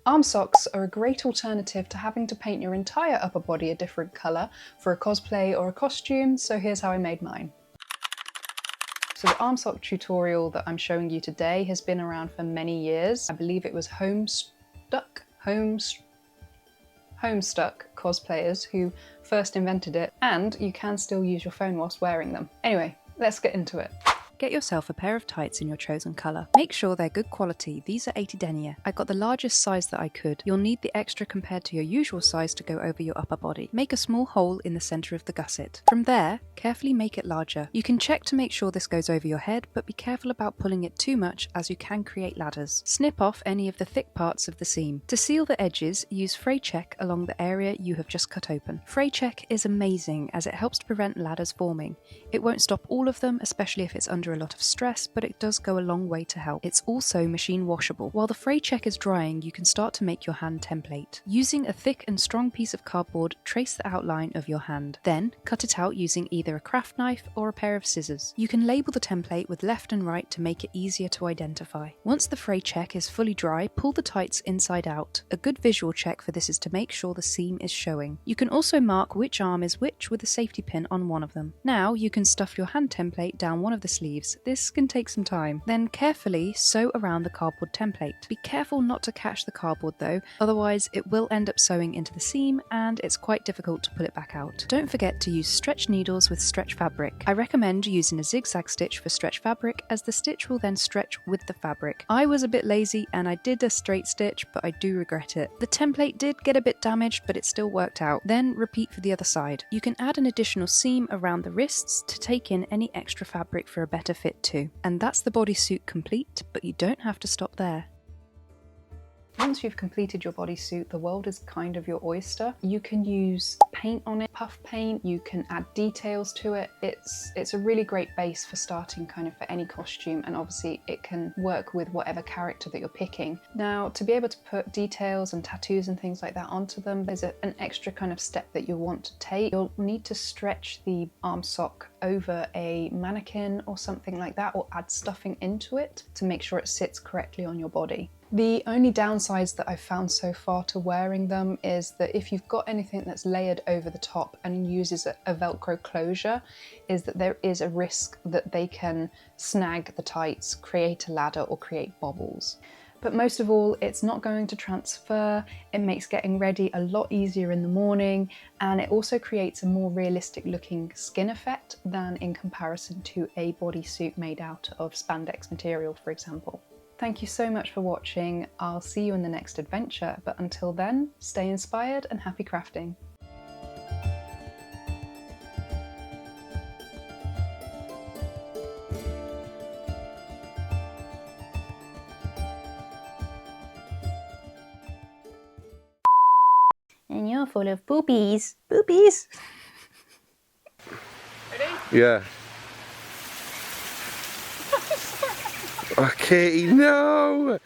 Arm socks are a great alternative to having to paint your entire upper body a different colour for a cosplay or a costume, so here's how I made mine. So the arm sock tutorial that I'm showing you today has been around for many years. I believe it was Homestuck cosplayers who first invented it, and you can still use your phone whilst wearing them. Anyway, let's get into it. Get yourself a pair of tights in your chosen colour. Make sure they're good quality. These are 80 denier. I got the largest size that I could. You'll need the extra compared to your usual size to go over your upper body. Make a small hole in the centre of the gusset. From there, carefully make it larger. You can check to make sure this goes over your head, but be careful about pulling it too much as you can create ladders. Snip off any of the thick parts of the seam. To seal the edges, use Fray Check along the area you have just cut open. Fray Check is amazing as it helps to prevent ladders forming. It won't stop all of them, especially if it's under a lot of stress, but it does go a long way to help. It's also machine washable. While the Fray Check is drying, you can start to make your hand template. Using a thick and strong piece of cardboard, trace the outline of your hand. Then, cut it out using either a craft knife or a pair of scissors. You can label the template with left and right to make it easier to identify. Once the Fray Check is fully dry, pull the tights inside out. A good visual check for this is to make sure the seam is showing. You can also mark which arm is which with a safety pin on one of them. Now you can stuff your hand template down one of the sleeves. This can take some time. Then carefully sew around the cardboard template. Be careful not to catch the cardboard though, otherwise it will end up sewing into the seam and it's quite difficult to pull it back out. Don't forget to use stretch needles with stretch fabric. I recommend using a zigzag stitch for stretch fabric as the stitch will then stretch with the fabric. I was a bit lazy and I did a straight stitch, but I do regret it. The template did get a bit damaged, but it still worked out. Then repeat for the other side. You can add an additional seam around the wrists to take in any extra fabric for a better fit too. And that's the bodysuit complete, but you don't have to stop there. Once you've completed your bodysuit, the world is kind of your oyster. You can use paint on it, puff paint, you can add details to it. It's a really great base for starting kind of for any costume, and obviously it can work with whatever character that you're picking. Now, to be able to put details and tattoos and things like that onto them, there's an extra kind of step that you'll want to take. You'll need to stretch the arm sock over a mannequin or something like that, or add stuffing into it to make sure it sits correctly on your body. The only downsides that I've found so far to wearing them is that if you've got anything that's layered over the top and uses a Velcro closure, is that there is a risk that they can snag the tights, create a ladder or create bobbles. But most of all, it's not going to transfer, it makes getting ready a lot easier in the morning, and it also creates a more realistic looking skin effect than in comparison to a bodysuit made out of spandex material, for example. Thank you so much for watching. I'll see you in the next adventure, but until then, stay inspired and happy crafting. And you're full of poopies. Poopies! Ready? Yeah. Okay, no!